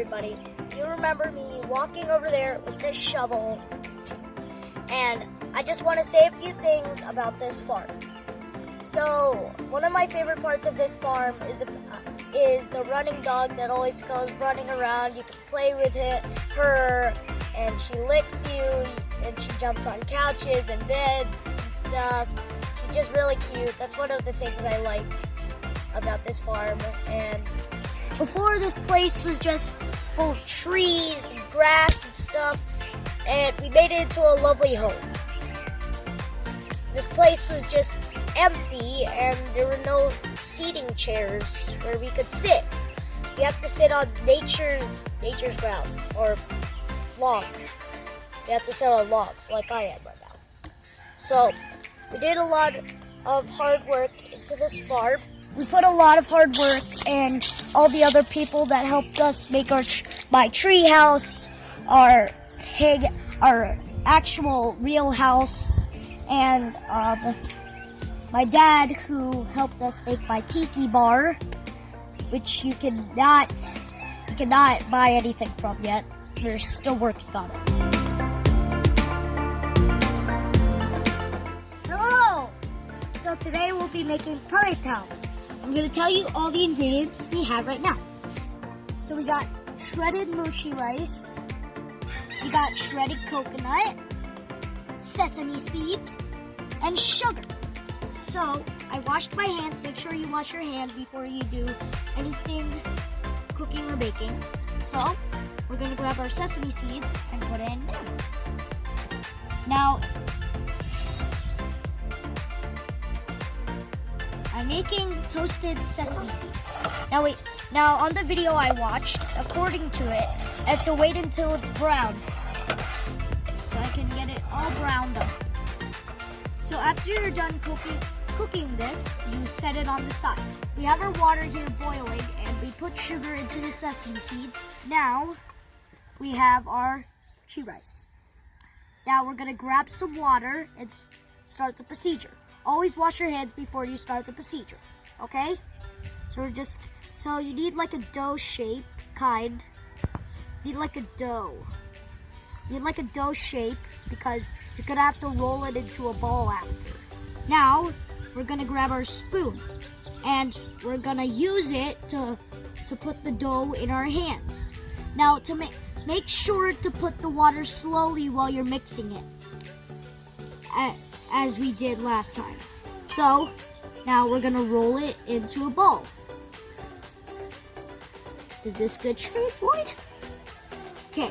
everybody. You remember me walking over there with this shovel, and I just want to say a few things about this farm. So, one of my favorite parts of this farm is the running dog that always goes running around. You can play with her, and she licks you, and she jumps on couches and beds and stuff. She's just really cute. That's one of the things I like about this farm. And before, this place was just full of trees and grass and stuff, and we made it into a lovely home. This place was just empty, and there were no seating chairs where we could sit. You have to sit on nature's ground, or logs. You have to sit on logs like I am right now. So we did a lot of hard work into this farm. We put a lot of hard work, and all the other people that helped us make my tree house, our actual real house, and my dad, who helped us make my tiki bar, which you cannot buy anything from yet. We're still working on it. Hello! So today we'll be making palitaw. I'm going to tell you all the ingredients we have right now. So we got shredded mochi rice, we got shredded coconut, sesame seeds, and sugar. So I washed my hands. Make sure you wash your hands before you do anything cooking or baking. So we're going to grab our sesame seeds and put it in there. Now, I'm making toasted sesame seeds. Now on the video I watched, according to it, I have to wait until it's brown so I can get it all browned up. So after you're done cooking this, you set it on the side. We have our water here boiling, and we put sugar into the sesame seeds. Now we have our tree rice. Now we're gonna grab some water and start the procedure. Always wash your hands before you start the procedure, okay? So you need like a dough shape, kind. You need like a dough. You need like a dough shape because you're gonna have to roll it into a ball after. Now, we're gonna grab our spoon and we're gonna use it to put the dough in our hands. Now, to make sure to put the water slowly while you're mixing it, as we did last time. So, now we're gonna roll it into a ball. Is this good, straight boy? Okay,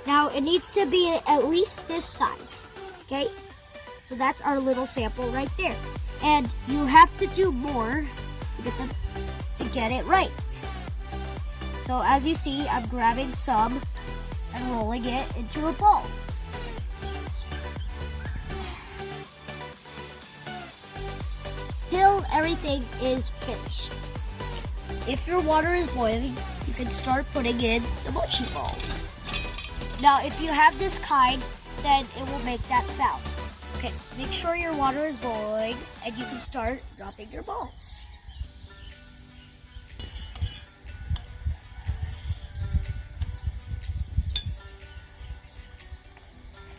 now it needs to be at least this size, okay? So that's our little sample right there. And you have to do more to get it right. So as you see, I'm grabbing some and rolling it into a ball. Till everything is finished. If your water is boiling, you can start putting in the mochi balls. Now, if you have this kind, then it will make that sound. Okay, make sure your water is boiling and you can start dropping your balls.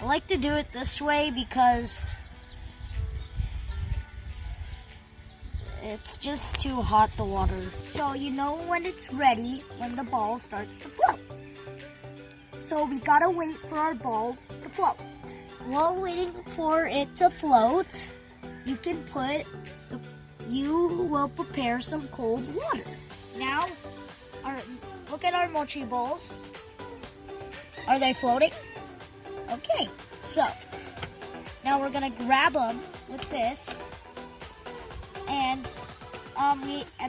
I like to do it this way because it's just too hot, the water. So you know when it's ready, when the ball starts to float. So we gotta wait for our balls to float. While waiting for it to float, you will prepare some cold water. Now, look at our mochi balls. Are they floating? Okay, so now we're gonna grab them with this, and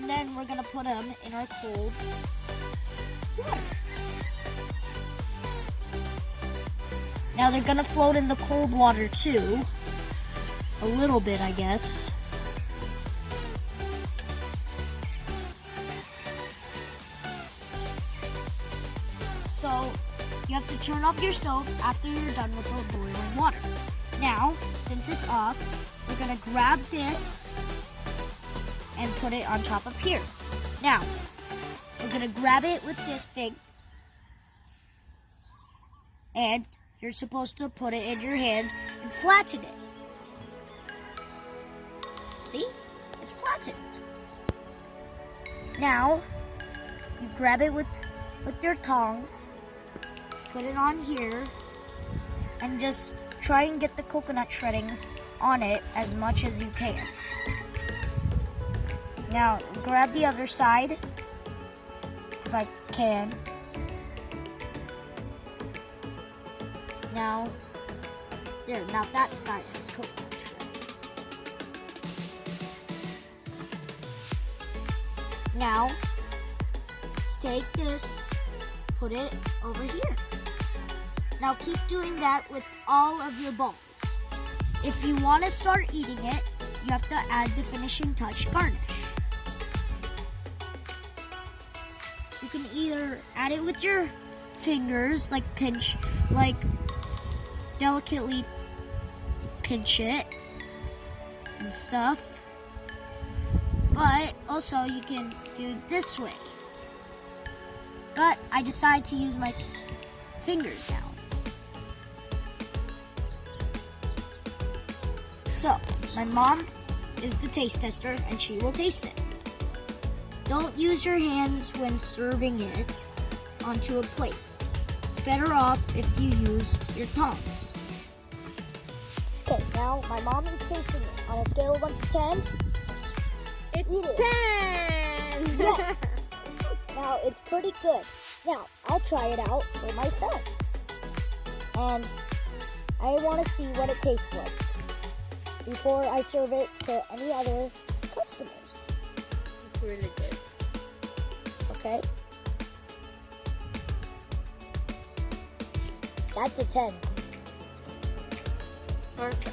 then we're gonna put them in our cold water. Now they're gonna float in the cold water too, a little bit, I guess. So you have to turn off your stove after you're done with the boiling water. Now, since it's off, we're gonna grab this and put it on top of here. Now, we're gonna grab it with this thing and you're supposed to put it in your hand and flatten it. See? It's flattened. Now, you grab it with your tongs, put it on here, and just try and get the coconut shreddings on it as much as you can. Now, grab the other side, if I can. Now that side has coconut shreddings. Now, let's take this, put it over here. Now keep doing that with all of your balls. If you want to start eating it, you have to add the finishing touch garnish. You can either add it with your fingers, like delicately pinch it and stuff. But also you can do it this way. But I decided to use my fingers now. So, my mom is the taste tester and she will taste it. Don't use your hands when serving it onto a plate. It's better off if you use your tongs. Okay, now my mom is tasting it. On a scale of 1 to 10, it's 10! Yes! Now, it's pretty good. Now, I'll try it out for myself. And I want to see what it tastes like before I serve it to any other customers. It's really good. Okay? That's a 10. Perfect.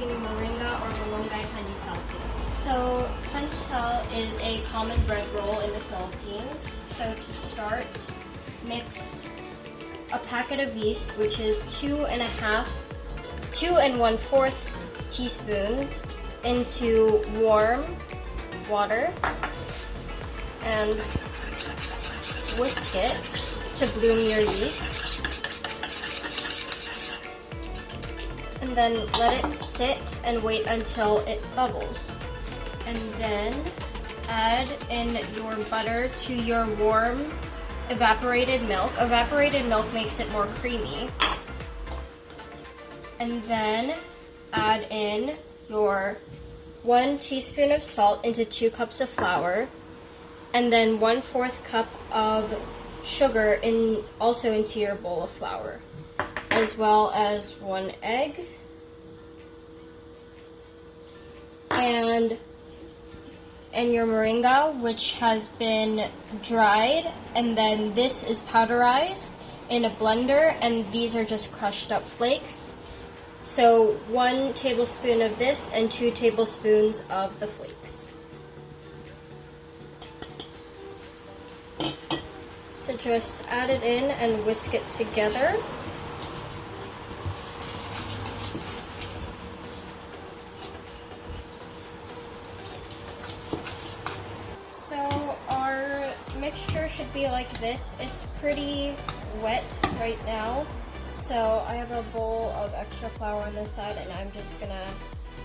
Moringa or Malunggay Pandesal. So Pandesal is a common bread roll in the Philippines. So to start, mix a packet of yeast, which is 2 1/4 teaspoons, into warm water and whisk it to bloom your yeast. And then let it sit and wait until it bubbles. And then add in your butter to your warm evaporated milk. Evaporated milk makes it more creamy. And then add in your 1 teaspoon of salt into 2 cups of flour. And then 1/4 cup of sugar also into your bowl of flour, as well as 1 egg and your moringa, which has been dried, and then this is powderized in a blender, and these are just crushed up flakes. So 1 tablespoon of this and 2 tablespoons of the flakes. So just add it in and whisk it together. So our mixture should be like this. It's pretty wet right now. So I have a bowl of extra flour on this side, and I'm just gonna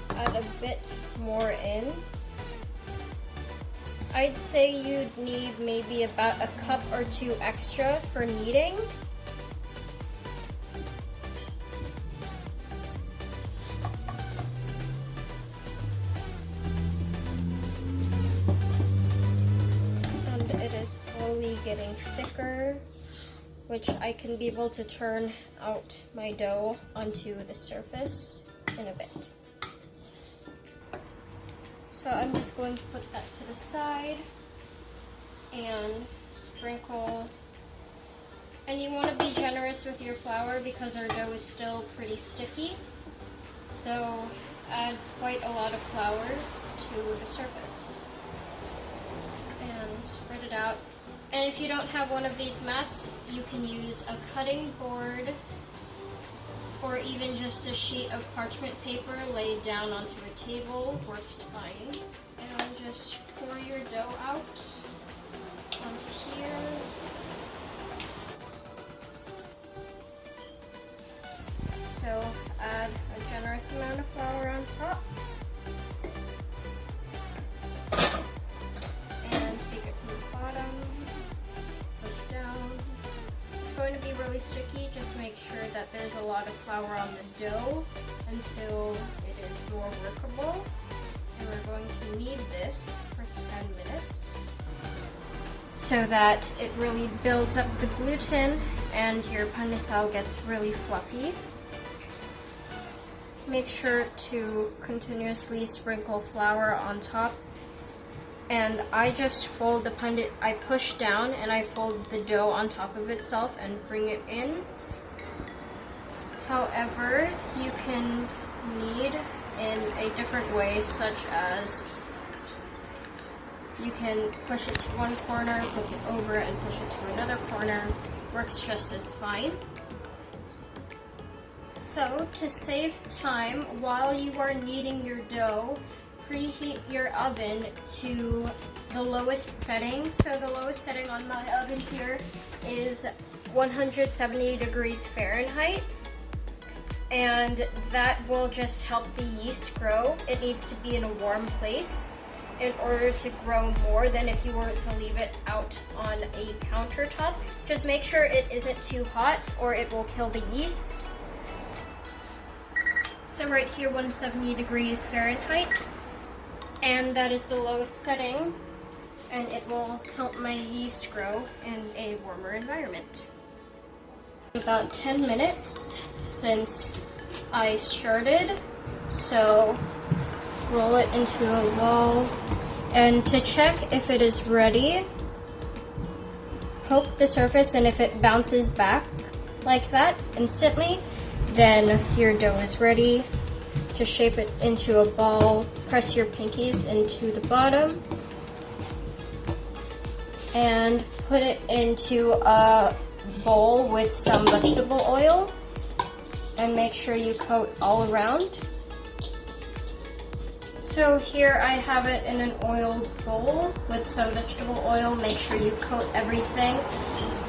add a bit more in. I'd say you'd need maybe about a cup or 2 extra for kneading. And it is slowly getting thicker, which I can be able to turn out my dough onto the surface in a bit. So I'm just going to put that to the side and sprinkle. And you want to be generous with your flour because our dough is still pretty sticky. So add quite a lot of flour to the surface. and spread it out. And if you don't have one of these mats, you can use a cutting board or even just a sheet of parchment paper laid down onto a table works fine. And just pour your dough out onto here. So add a generous amount of flour on top. And take it from the bottom, push down. It's going to be really sticky. Just make sure that there's a lot of flour on the dough until it is more workable. And we're going to knead this for 10 minutes so that it really builds up the gluten and your pandesal gets really fluffy. Make sure to continuously sprinkle flour on top. And I just fold the I push down and I fold the dough on top of itself and bring it in. However, you can knead in a different way, such as you can push it to one corner, flip it over, and push it to another corner. Works just as fine. So, to save time while you are kneading your dough, preheat your oven to the lowest setting. So the lowest setting on my oven here is 170 degrees Fahrenheit. And that will just help the yeast grow. It needs to be in a warm place in order to grow more than if you were to leave it out on a countertop. Just make sure it isn't too hot or it will kill the yeast. So right here, 170 degrees Fahrenheit, and that is the lowest setting, and it will help my yeast grow in a warmer environment. About 10 minutes since I started, so roll it into a ball, and to check if it is ready, poke the surface, and if it bounces back like that instantly, then your dough is ready. Just shape it into a ball, press your pinkies into the bottom, and put it into a bowl with some vegetable oil, and make sure you coat all around. So here I have it in an oiled bowl with some vegetable oil. Make sure you coat everything,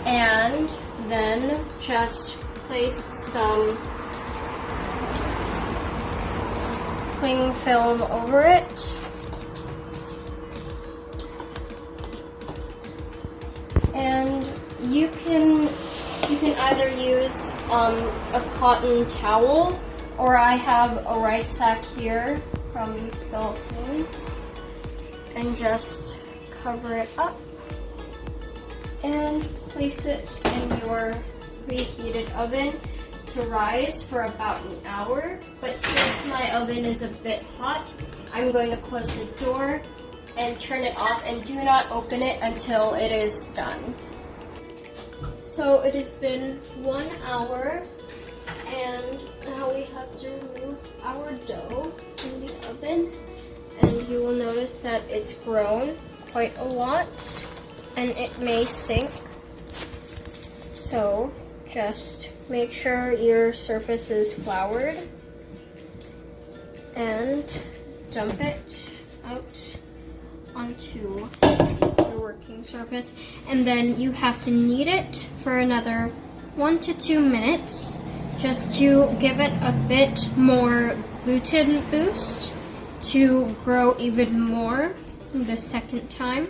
and then just place some cling film over it. And you can either use a cotton towel, or I have a rice sack here from the Philippines, and just cover it up and place it in your preheated oven to rise for about an hour. But since my oven is a bit hot, I'm going to close the door and turn it off, and do not open it until it is done. So it has been 1 hour, and now we have to remove our dough from the oven, and you will notice that it's grown quite a lot and it may sink. So just make sure your surface is floured and dump it out onto your working surface, and then you have to knead it for another 1 to 2 minutes just to give it a bit more gluten boost to grow even more the second time.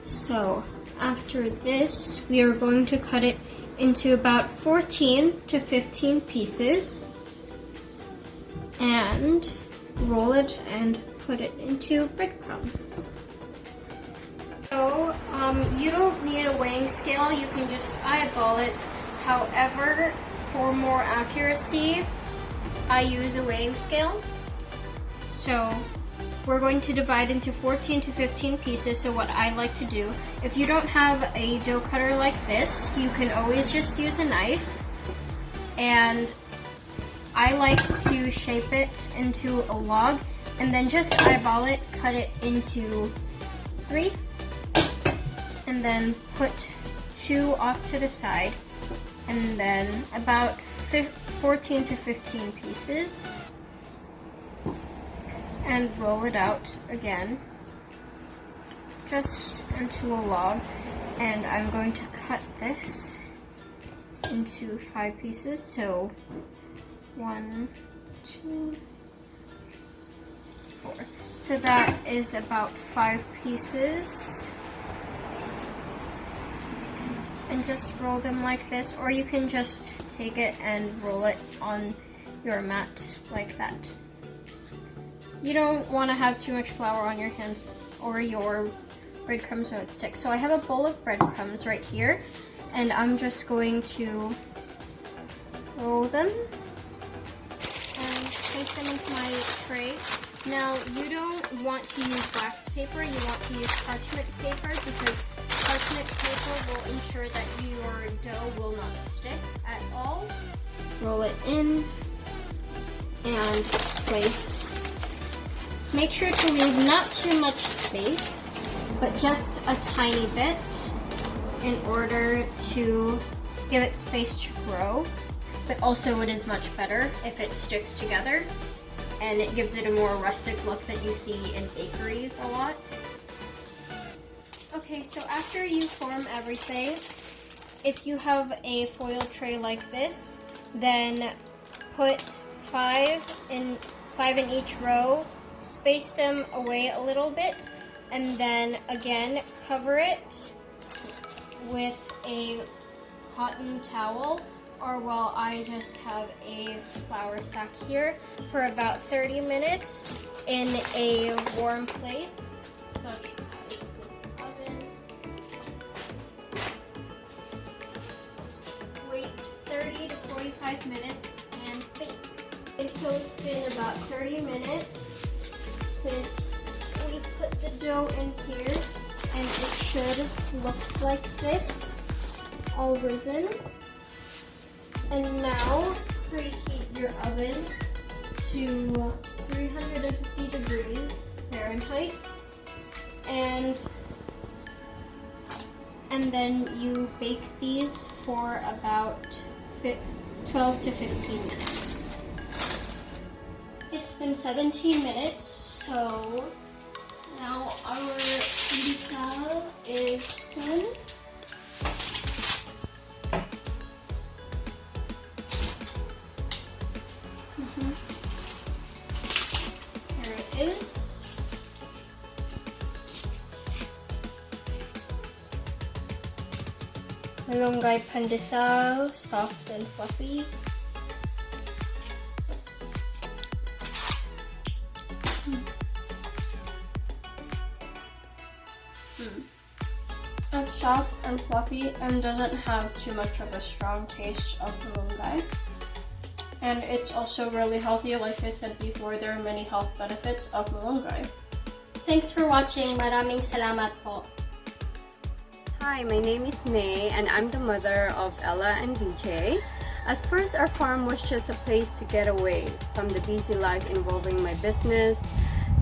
So after this, we are going to cut it into about 14 to 15 pieces and roll it and put it into breadcrumbs. So you don't need a weighing scale, you can just eyeball it. However, for more accuracy, I use a weighing scale. So we're going to divide into 14 to 15 pieces. So what I like to do, if you don't have a dough cutter like this, you can always just use a knife. And I like to shape it into a log and then just eyeball it, cut it into 3. and then put 2 off to the side, and then about 14 to 15 pieces, and roll it out again just into a log. And I'm going to cut this into 5 pieces, so 1, 2, 4. So that is about 5 pieces. And just roll them like this, or you can just take it and roll it on your mat like that. You don't want to have too much flour on your hands or your breadcrumbs so it sticks. So I have a bowl of breadcrumbs right here, and I'm just going to roll them and place them into my tray. Now, you don't want to use wax paper, you want to use parchment paper, because parchment paper will ensure that your dough will not stick at all. Roll it in and place. Make sure to leave not too much space, but just a tiny bit in order to give it space to grow. But also it is much better if it sticks together, and it gives it a more rustic look that you see in bakeries a lot. Okay, so after you form everything, if you have a foil tray like this, then put 5 in each row, space them away a little bit, and then again cover it with a cotton towel, or well, I just have a flour sack here, for about 30 minutes in a warm place, such as this oven. Wait 30 to 45 minutes and bake. Okay, so it's been about 30 minutes since we put the dough in here, and it should look like this, all risen. And now preheat your oven to 350 degrees Fahrenheit, and then you bake these for about 12 to 15 minutes. It's been 17 minutes, so now our pandesal is done. Here it is. Malunggay Pandesal, soft and fluffy. It's soft and fluffy and doesn't have too much of a strong taste of malunggay. And it's also really healthy. Like I said before, there are many health benefits of malunggay. Thanks for watching. Maraming salamat po. Hi, my name is May, and I'm the mother of Ella and DJ. At first, our farm was just a place to get away from the busy life involving my business,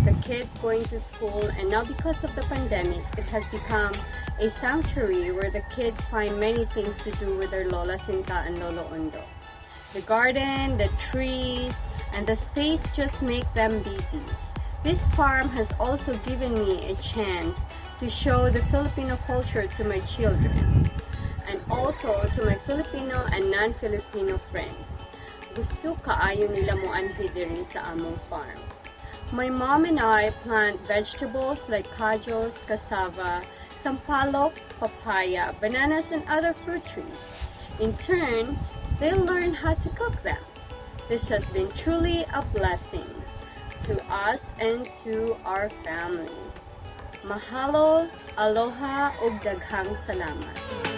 the kids going to school, and now because of the pandemic, it has become a sanctuary where the kids find many things to do with their Lola Sinta and Lolo Ondo. The garden, the trees, and the space just make them busy. This farm has also given me a chance to show the Filipino culture to my children, and also to my Filipino and non-Filipino friends. Gusto kaayo nila mo anhi diri sa among farm. My mom and I plant vegetables like kajos, cassava, sampalok, papaya, bananas, and other fruit trees. In turn, they'll learn how to cook them. This has been truly a blessing to us and to our family. Mahalo, aloha, ug daghang salamat.